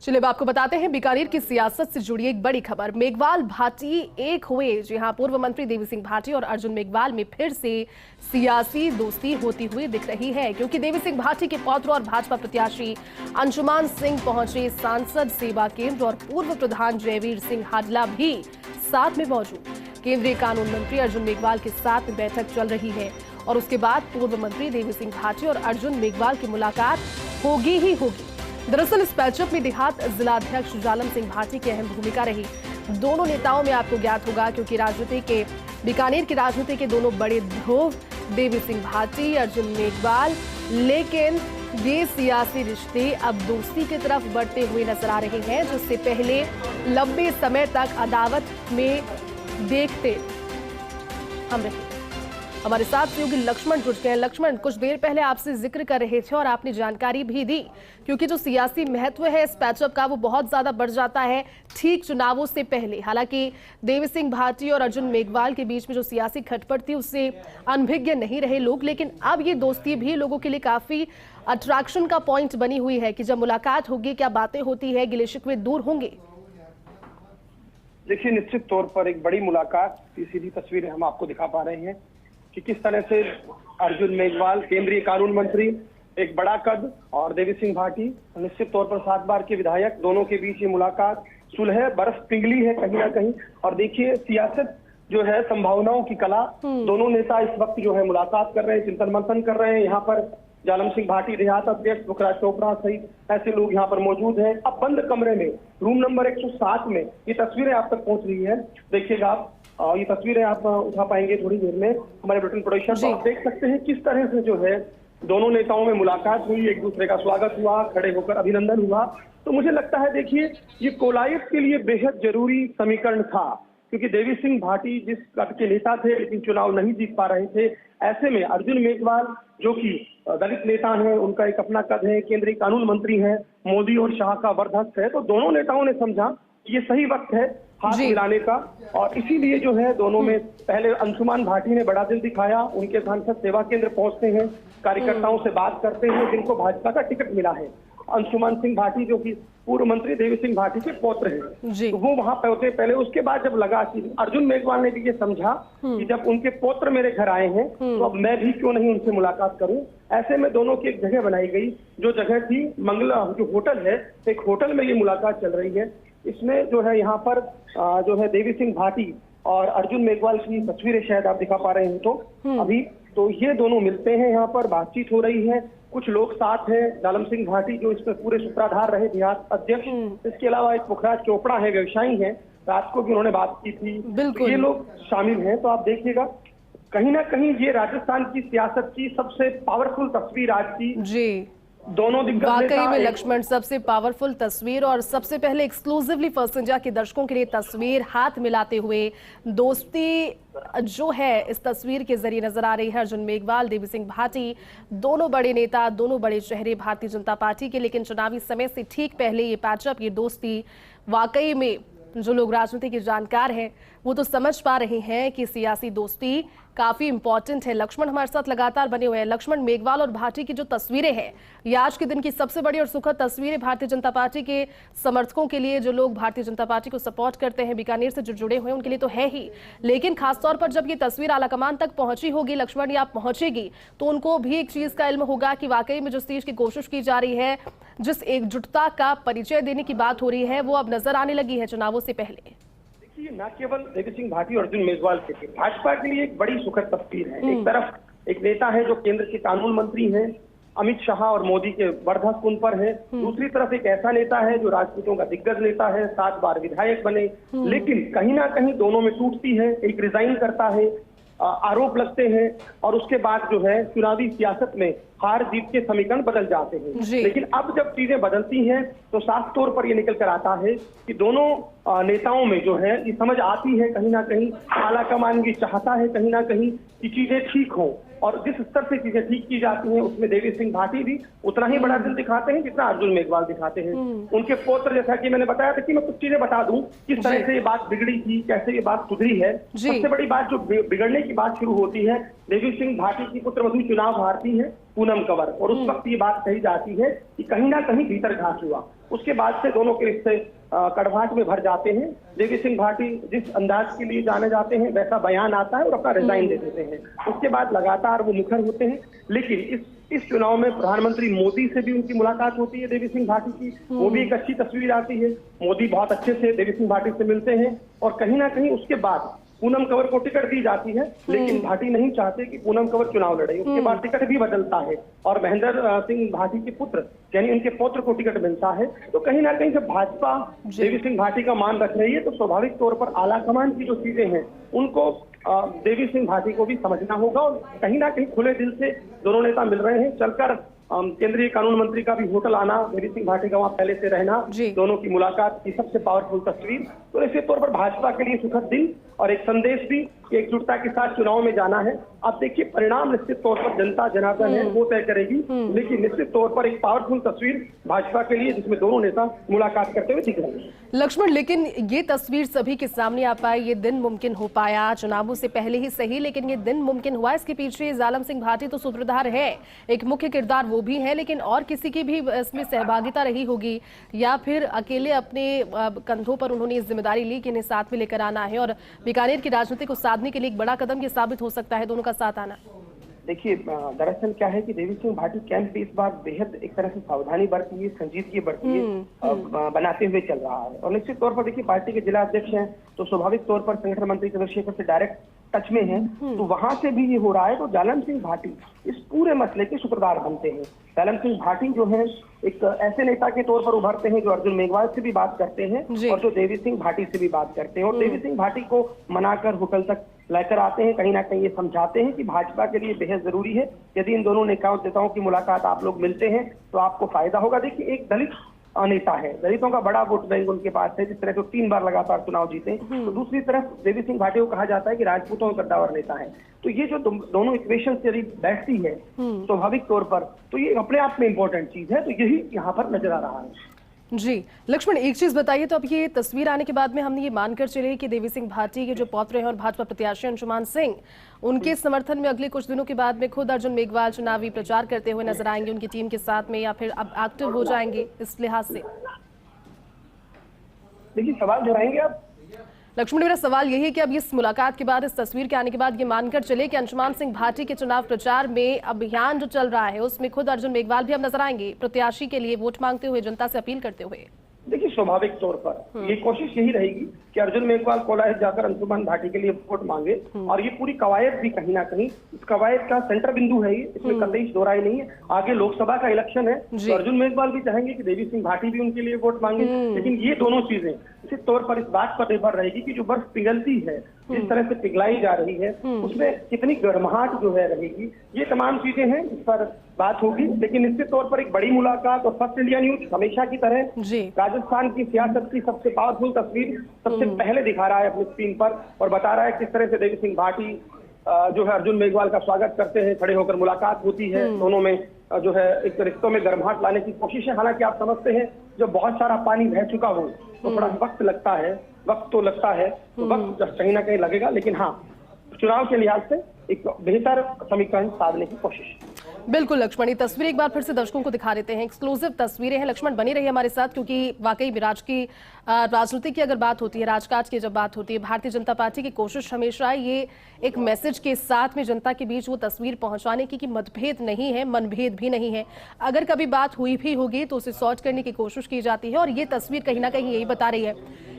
चलिए अब आपको बताते हैं बीकानेर की सियासत से जुड़ी एक बड़ी खबर। मेघवाल भाटी एक हुए। जी हां, पूर्व मंत्री देवी सिंह भाटी और अर्जुन मेघवाल में फिर से सियासी दोस्ती होती हुई दिख रही है, क्योंकि देवी सिंह भाटी के पौत्र और भाजपा प्रत्याशी अंशुमान सिंह पहुंचे सांसद सेवा केंद्र और पूर्व प्रधान जयवीर सिंह हाजला भी साथ में मौजूद। केंद्रीय कानून मंत्री अर्जुन मेघवाल के साथ बैठक चल रही है और उसके बाद पूर्व मंत्री देवी सिंह भाटी और अर्जुन मेघवाल की मुलाकात होगी ही होगी। दरअसल इस पैचअप में देहात जिलाध्यक्ष जालम सिंह भाटी की अहम भूमिका रही। दोनों नेताओं में आपको ज्ञात होगा, क्योंकि राजनीति के बीकानेर की राजनीति के दोनों बड़े ध्रुव देवी सिंह भाटी, अर्जुन मेघवाल, लेकिन ये सियासी रिश्ते अब दोस्ती की तरफ बढ़ते हुए नजर आ रहे हैं, जिससे पहले लंबे समय तक अदावत में देखते हम रहे। हमारे साथ सहयोगी लक्ष्मण जुड़ गए। लक्ष्मण, कुछ देर पहले आपसे जिक्र कर रहे थे और आपने जानकारी भी दी, क्योंकि जो सियासी महत्व है इस पैचअप का वो बहुत ज्यादा बढ़ जाता है ठीक चुनावों से पहले। हालांकि देवी सिंह भाटी और अर्जुन मेघवाल के बीच में जो सियासी खटपट थी उससे अनभिज्ञ नहीं रहे लोग, लेकिन अब ये दोस्ती भी लोगों के लिए काफी अट्रैक्शन का पॉइंट बनी हुई है कि जब मुलाकात होगी, क्या बातें होती है, गिले शिकवे दूर होंगे। देखिए, निश्चित तौर पर एक बड़ी मुलाकात की सीधी तस्वीरें हम आपको दिखा पा रहे हैं कि किस तरह से अर्जुन मेघवाल केंद्रीय कानून मंत्री, एक बड़ा कद, और देवी सिंह भाटी निश्चित तौर पर 7 बार के विधायक, दोनों के बीच ये मुलाकात सुलह बर्फ पिघली है कहीं ना कहीं। और देखिए, सियासत जो है संभावनाओं की कला, दोनों नेता इस वक्त जो है मुलाकात कर रहे हैं, चिंतन मंथन कर रहे हैं। यहाँ पर जालम सिंह भाटी देहात अध्यक्ष पुखराज चोपड़ा सहित ऐसे लोग यहाँ पर मौजूद हैं। अब बंद कमरे में रूम नंबर 107 में ये तस्वीरें आप तक पहुंच रही है। देखिएगा आप, ये तस्वीरें आप उठा पाएंगे थोड़ी देर में हमारे ब्रिटेन प्रोडक्शन। तो आप देख सकते हैं किस तरह से जो है दोनों नेताओं में मुलाकात हुई, एक दूसरे का स्वागत हुआ, खड़े होकर अभिनंदन हुआ। तो मुझे लगता है, देखिए, ये कोलायत के लिए बेहद जरूरी समीकरण था, क्योंकि देवी सिंह भाटी जिस कद के नेता थे लेकिन चुनाव नहीं जीत पा रहे थे, ऐसे में अर्जुन मेघवाल जो कि दलित नेता हैं, उनका एक अपना कद है, केंद्रीय कानून मंत्री हैं, मोदी और शाह का वर्धक है, तो दोनों नेताओं ने समझा कि ये सही वक्त है हाथ मिलाने का। और इसीलिए जो है दोनों में पहले अंशुमान भाटी ने बड़ा दिल दिखाया, उनके सांसद सेवा केंद्र पहुंचते हैं, कार्यकर्ताओं से बात करते हैं, जिनको भाजपा का टिकट मिला है। अंशुमान सिंह भाटी जो कि पूर्व मंत्री देवी सिंह भाटी के पौत्र हैं, तो वो वहां पहुंचे पहले। उसके बाद जब लगा कि अर्जुन मेघवाल ने भी ये समझा कि जब उनके पौत्र मेरे घर आए हैं तो अब मैं भी क्यों नहीं उनसे मुलाकात करूं। ऐसे में दोनों की एक जगह बनाई गई, जो जगह थी मंगला, जो होटल है, एक होटल में ये मुलाकात चल रही है। इसमें जो है यहाँ पर जो है देवी सिंह भाटी और अर्जुन मेघवाल की तस्वीरें शायद आप दिखा पा रहे हैं तो अभी, तो ये दोनों मिलते हैं, यहाँ पर बातचीत हो रही है। कुछ लोग साथ हैं, जालम सिंह भाटी जो इसमें पूरे सूत्रधार रहे, देहात अध्यक्ष। इसके अलावा एक पुखराज चोपड़ा है, व्यवसायी हैं, रात को भी उन्होंने बात की थी, तो ये लोग शामिल हैं। तो आप देखिएगा, कहीं ना कहीं ये राजस्थान की सियासत की सबसे पावरफुल तस्वीर आज की। जी, दोनों दिग्गज वाकई में लक्ष्मण, सबसे पावरफुल तस्वीर और सबसे पहले एक्सक्लूसिवली फर्स्ट इंडिया के दर्शकों के लिए तस्वीर, हाथ मिलाते हुए दोस्ती जो है इस तस्वीर के जरिए नजर आ रही है। अर्जुन मेघवाल, देवी सिंह भाटी, दोनों बड़े नेता, दोनों बड़े चेहरे भारतीय जनता पार्टी के, लेकिन चुनावी समय से ठीक पहले ये पैचअप, ये दोस्ती, वाकई में जो लोग राजनीति के जानकार हैं वो तो समझ पा रहे हैं कि सियासी दोस्ती काफी इंपॉर्टेंट है। लक्ष्मण हमारे साथ लगातार बने हुए हैं। लक्ष्मण, मेघवाल और भाटी की जो तस्वीरें हैं, ये आज के दिन की सबसे बड़ी और सुखद तस्वीरें भारतीय जनता पार्टी के समर्थकों के लिए, जो लोग भारतीय जनता पार्टी को सपोर्ट करते हैं, बीकानेर से जो जुड़े हुए हैं, उनके लिए तो है ही, लेकिन खासतौर पर जब ये तस्वीर आलाकमान तक पहुंची होगी लक्ष्मण, या पहुंचेगी, तो उनको भी एक चीज का इल्म होगा कि वाकई में जिस चीज की कोशिश की जा रही है, जिस एकजुटता का परिचय देने की बात हो रही है, वो अब नजर आने लगी है चुनावों से पहले। देखिए, न केवल देवी सिंह भाटी और अर्जुन मेघवाल के लिए, भाजपा के लिए एक बड़ी सुखद तस्वीर है। एक तरफ एक नेता है जो केंद्र के कानून मंत्री हैं, अमित शाह और मोदी के वर्धक उन पर है। दूसरी तरफ एक ऐसा नेता है जो राजपूतों का दिग्गज नेता है, 7 बार विधायक बने, लेकिन कहीं ना कहीं दोनों में टूटती है। एक रिजाइन करता है, आरोप लगते हैं, और उसके बाद जो है चुनावी सियासत में हार जीत के समीकरण बदल जाते हैं। लेकिन अब जब चीजें बदलती हैं तो साफ तौर पर ये निकल कर आता है कि दोनों नेताओं में जो है ये समझ आती है, कहीं ना कहीं आलाकमान भी चाहता है कहीं ना कहीं कि चीजें ठीक हों, और जिस स्तर से चीजें ठीक की जाती हैं उसमें देवी सिंह भाटी भी उतना ही बड़ा दिल दिखाते हैं जितना अर्जुन मेघवाल दिखाते हैं। उनके पौत्र, जैसा कि मैंने बताया था कि मैं कुछ चीजें बता दूं किस तरह से ये बात बिगड़ी थी, कैसे ये बात सुधरी है। सबसे बड़ी बात जो बिगड़ने की बात शुरू होती है, देवी सिंह भाटी की पुत्रवधू चुनाव हारती है पूनम कंवर, और उस वक्त ये बात कही जाती है कि कहीं ना कहीं भीतर घास हुआ। उसके बाद से दोनों के रिश्ते कड़वाहट में भर जाते हैं। देवी सिंह भाटी जिस अंदाज के लिए जाने जाते हैं वैसा बयान आता है और अपना रिजाइन दे देते हैं। उसके बाद लगातार वो मुखर होते हैं, लेकिन इस चुनाव में प्रधानमंत्री मोदी से भी उनकी मुलाकात होती है देवी सिंह भाटी की, वो भी एक अच्छी तस्वीर आती है। मोदी बहुत अच्छे से देवी सिंह भाटी से मिलते हैं, और कहीं ना कहीं उसके बाद पूनम कंवर को टिकट दी जाती है, लेकिन भाटी नहीं चाहते कि पूनम कंवर चुनाव लड़े। उसके बाद टिकट भी बदलता है और महेंद्र सिंह भाटी के पुत्र यानी उनके पौत्र को टिकट मिलता है। तो कहीं ना कहीं जब भाजपा देवी सिंह भाटी का मान रख रही है तो स्वाभाविक तौर पर आला कमान की जो चीजें हैं उनको देवी सिंह भाटी को भी समझना होगा, और कहीं ना कहीं खुले दिल से दोनों नेता मिल रहे हैं। चलकर केंद्रीय कानून मंत्री का भी होटल आना, देवी सिंह भाटी का वहां पहले से रहना, दोनों की मुलाकात की सबसे पावरफुल तस्वीर। तो निश्चित तौर पर भाजपा के लिए सुखद दिन और एक संदेश भी कि एकजुटता के साथ चुनाव में जाना है। अब देखिए परिणाम निश्चित तौर पर जनता जनार्दन है वो तय करेगी, लेकिन निश्चित तौर पर एक पावरफुल तस्वीर भाजपा के लिए जिसमें दोनों नेता मुलाकात करते हुए दिख रहे हैं। लक्ष्मण, लेकिन ये तस्वीर सभी के सामने आ पाई, ये दिन मुमकिन हो पाया चुनावों से पहले ही सही, लेकिन ये दिन मुमकिन हुआ। इसके पीछे जालम सिंह भाटी तो सूत्रधार है, एक मुख्य किरदार वो भी है, लेकिन और किसी की भी इसमें सहभागिता रही होगी, या फिर अकेले अपने कंधों पर उन्होंने इस जिम्मेदारी ली कि इन्हें साथ में लेकर आना है, और बीकानेर की राजनीति को साधने के लिए एक बड़ा कदम ये साबित हो सकता है दोनों का साथ आना। देखिए दरअसल क्या है कि देवी सिंह भाटी कैंप भी इस बार बेहद एक तरह से सावधानी बरती है, संजीदगी बरती है, बनाते हुए चल रहा है। और निश्चित तौर पर देखिए पार्टी के जिला अध्यक्ष हैं तो स्वाभाविक तौर पर संगठन मंत्री चंद्रशेखर से डायरेक्ट टच में है, तो वहां से भी ये हो रहा है। तो जालम सिंह भाटी इस पूरे मसले के सूत्रधार बनते हैं। जालम सिंह भाटी जो है एक ऐसे नेता के तौर पर उभरते हैं जो अर्जुन मेघवाल से भी बात करते हैं और जो देवी सिंह भाटी से भी बात करते हैं, और देवी सिंह भाटी को मनाकर होटल तक लेकर आते हैं। कहीं ना कहीं ये समझाते हैं कि भाजपा के लिए बेहद जरूरी है, यदि इन दोनों नेताओं की मुलाकात आप लोग मिलते हैं तो आपको फायदा होगा। देखिए एक दलित नेता है, दलितों का बड़ा वोट बैंक उनके पास है, जिस तरह से 3 बार लगातार चुनाव जीते। तो दूसरी तरफ देवी सिंह भाटी को कहा जाता है कि राजपूतों के कद्दावर नेता है। तो ये जो दोनों इक्वेशन यदि बैठती है स्वाभाविक तौर पर, तो ये अपने आप में इंपॉर्टेंट चीज है। तो यही यहाँ पर नजर आ रहा है। जी लक्ष्मण, एक चीज बताइए, तो अब ये तस्वीर आने के बाद में हमने ये मानकर चले कि देवी सिंह भाटी के जो पौत्र हैं और भाजपा प्रत्याशी अंशुमान सिंह, उनके समर्थन में अगले कुछ दिनों के बाद में खुद अर्जुन मेघवाल चुनावी प्रचार करते हुए नजर आएंगे उनकी टीम के साथ में, या फिर अब एक्टिव हो जाएंगे इस लिहाज से? देखिए सवाल दोहराएंगे आप? लक्ष्मण, मेरा सवाल यही है कि अब इस मुलाकात के बाद, इस तस्वीर के आने के बाद ये मानकर चले कि अंशुमान सिंह भाटी के चुनाव प्रचार में अभियान जो चल रहा है उसमें खुद अर्जुन मेघवाल भी अब नजर आएंगे प्रत्याशी के लिए वोट मांगते हुए, जनता से अपील करते हुए? देखिए स्वाभाविक तौर पर ये कोशिश यही रहेगी कि अर्जुन मेघवाल कोलाहित जाकर अंशुमान भाटी के लिए वोट मांगे, और ये पूरी कवायद भी कहीं ना कहीं इस कवायद का सेंटर बिंदु है ये, इसमें कतई दो राय नहीं है। आगे लोकसभा का इलेक्शन है तो अर्जुन मेघवाल भी चाहेंगे कि देवी सिंह भाटी भी उनके लिए वोट मांगे, लेकिन ये दोनों चीजें निश्चित तौर पर इस बात पर निर्भर रहेगी कि जो बर्फ पिघलती है, जिस तरह से पिघलाई जा रही है, उसमें कितनी गर्माहट जो है रहेगी। ये तमाम चीजें हैं इस पर बात होगी, लेकिन निश्चित तौर पर एक बड़ी मुलाकात। और फर्स्ट इंडिया न्यूज हमेशा की तरह राजस्थान की सियासत की सबसे पावरफुल तस्वीर सबसे पहले दिखा रहा है अपनी स्क्रीन पर, और बता रहा है किस तरह से देवी सिंह भाटी जो है अर्जुन मेघवाल का स्वागत करते हैं, खड़े होकर मुलाकात होती है, दोनों में जो है एक रिश्तों में गर्माहट लाने की कोशिश है। हालांकि आप समझते हैं जब बहुत सारा पानी बह चुका हो तो थोड़ा वक्त लगता है, तो वक्त कहीं ना कहीं लगेगा, लेकिन हाँ चुनाव के लिहाज से एक बेहतर समीकरण साधने की कोशिश। बिल्कुल लक्ष्मण, ये तस्वीर एक बार फिर से दर्शकों को दिखा देते हैं, एक्सक्लूसिव तस्वीरें हैं। लक्ष्मण बनी रही हमारे साथ, क्योंकि वाकई राजनीति की अगर बात होती है, राजकाज की जब बात होती है, भारतीय जनता पार्टी की कोशिश हमेशा ये एक मैसेज के साथ में जनता के बीच वो तस्वीर पहुंचाने की कि मतभेद नहीं है, मनभेद भी नहीं है। अगर कभी बात हुई भी होगी तो उसे सॉर्ट करने की कोशिश की जाती है, और ये तस्वीर कहीं ना कहीं यही बता रही है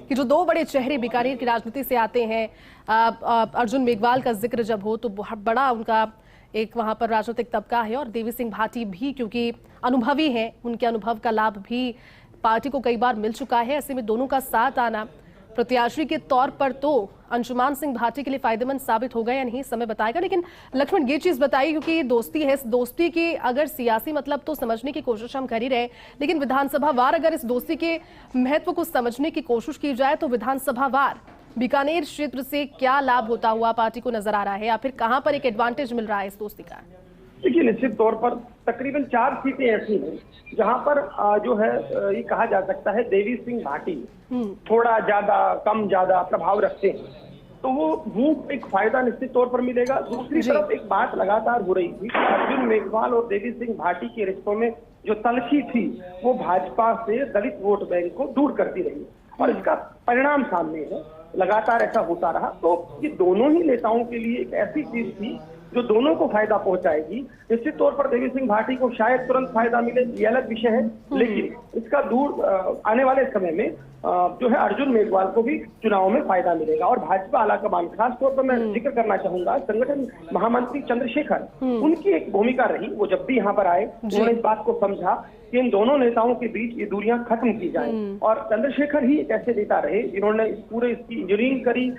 कि जो 2 बड़े चेहरे बीकानेर की राजनीति से आते हैं, अर्जुन मेघवाल का जिक्र जब हो तो बहुत बड़ा उनका एक वहां पर राजनीतिक तबका है, और देवी सिंह भाटी भी क्योंकि अनुभवी हैं, उनके अनुभव का लाभ भी पार्टी को कई बार मिल चुका है। ऐसे में दोनों का साथ आना प्रत्याशी के तौर पर तो अंशुमान सिंह भाटी के लिए फायदेमंद साबित होगा या नहीं, समय बताएगा। लेकिन लक्ष्मण ये चीज बताइए, क्योंकि ये दोस्ती है, इस दोस्ती के अगर सियासी मतलब तो समझने की कोशिश हम कर ही रहे, लेकिन विधानसभा वार अगर इस दोस्ती के महत्व को समझने की कोशिश की जाए तो विधानसभा वार बीकानेर क्षेत्र से क्या लाभ होता हुआ पार्टी को नजर आ रहा है, या फिर कहां पर एक एडवांटेज मिल रहा है इस दोस्ती का? देखिए, निश्चित तौर पर तकरीबन 4 सीटें ऐसी हैं जहां पर जो है ये कहा जा सकता है देवी सिंह भाटी थोड़ा ज्यादा कम ज्यादा प्रभाव रखते हैं, तो वो एक फायदा निश्चित तौर पर मिलेगा। दूसरी तरफ एक बात लगातार हो रही थी, अर्जुन मेघवाल और देवी सिंह भाटी के रिश्तों में जो तलखी थी वो भाजपा से दलित वोट बैंक को दूर करती रही और इसका परिणाम सामने है, लगातार ऐसा होता रहा। तो ये दोनों ही नेताओं के लिए एक ऐसी चीज थी जो दोनों को फायदा पहुंचाएगी। निश्चित तौर पर देवी सिंह भाटी को शायद तुरंत फायदा मिले, ये अलग विषय है, लेकिन इसका दूर आने वाले समय में जो है अर्जुन मेघवाल को भी चुनाव में फायदा मिलेगा। और भाजपा आलाकमान, खास तौर पर मैं जिक्र करना चाहूंगा संगठन महामंत्री चंद्रशेखर, उनकी एक भूमिका रही। वो जब भी यहाँ पर आए उन्होंने इस बात को समझा कि इन दोनों नेताओं के बीच ये दूरियां खत्म की जाएं, और चंद्रशेखर ही एक ऐसे नेता रहे जिन्होंने इसकी इंजीनियरिंग करी,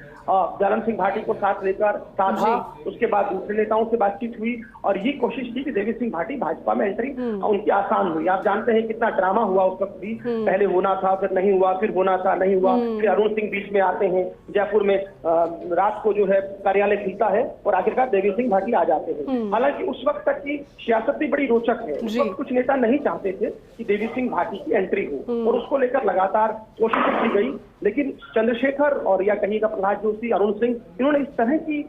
जालन सिंह भाटी को साथ लेकर साधा, उसके बाद दूसरे नेताओं से बातचीत हुई और ये कोशिश की कि देवी सिंह भाटी भाजपा में एंट्री उनकी आसान हुई। आप जानते हैं कितना ड्रामा हुआ उस वक्त भी, पहले होना था फिर नहीं हुआ, फिर होना था नहीं हुआ, फिर अरुण सिंह बीच में आते हैं, जयपुर में रात को जो है कार्यालय खुलता है और आखिरकार देवी सिंह भाटी आ जाते हैं। हालांकि उस वक्त तक की सियासत भी बड़ी रोचक है। उस वक्त कुछ नेता नहीं चाहते थे कि देवी सिंह भाटी की एंट्री हो और उसको लेकर लगातार कोशिश की गई, लेकिन चंद्रशेखर और या कहिएगा प्रहलाद जोशी, अरुण सिंह, इन्होंने इस तरह की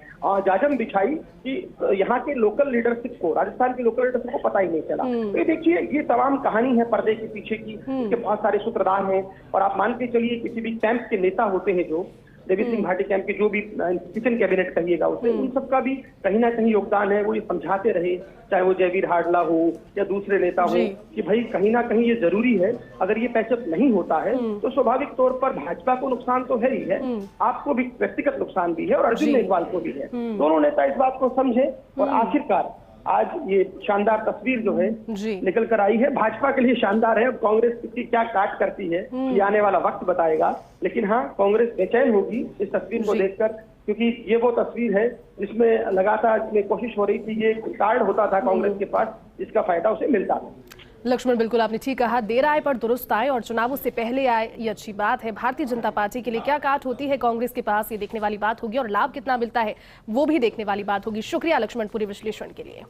जाजम बिछाई कि यहाँ के लोकल लीडरशिप को, राजस्थान के लोकल लीडरशिप को पता ही नहीं चला। तो ये देखिए, ये तमाम कहानी है पर्दे के पीछे की, इसके बहुत सारे सूत्रधार हैं और आप मान के चलिए किसी भी कैंप के नेता होते हैं जो देवी सिंह भाटी कैंप के जो भी किचन कैबिनेट कहिएगा उसे, उन सबका भी कहीं ना कहीं योगदान है। वो ये समझाते रहे, चाहे वो जयवीर हाडला हो या दूसरे नेता हो, कि भाई कहीं ना कहीं ये जरूरी है, अगर ये पैचअप नहीं होता है तो स्वाभाविक तौर पर भाजपा को नुकसान तो है ही है, आपको भी व्यक्तिगत नुकसान भी है और अर्जुन मेघवाल को भी है। दोनों नेता इस बात को समझे और आखिरकार आज ये शानदार तस्वीर जो है निकल कर आई है। भाजपा के लिए शानदार है, अब कांग्रेस इसकी क्या काट करती है ये आने वाला वक्त बताएगा, लेकिन हाँ, कांग्रेस बेचैन होगी इस तस्वीर को देखकर, क्योंकि ये वो तस्वीर है जिसमें लगातार इसमें कोशिश हो रही थी, ये कार्ड होता था कांग्रेस के पास जिसका फायदा उसे मिलता था। लक्ष्मण, बिल्कुल आपने ठीक कहा, देर आए पर दुरुस्त आए और चुनावों से पहले आए, ये अच्छी बात है। भारतीय जनता पार्टी के लिए क्या काट होती है कांग्रेस के पास, ये देखने वाली बात होगी और लाभ कितना मिलता है वो भी देखने वाली बात होगी। शुक्रिया लक्ष्मण पूरे विश्लेषण के लिए।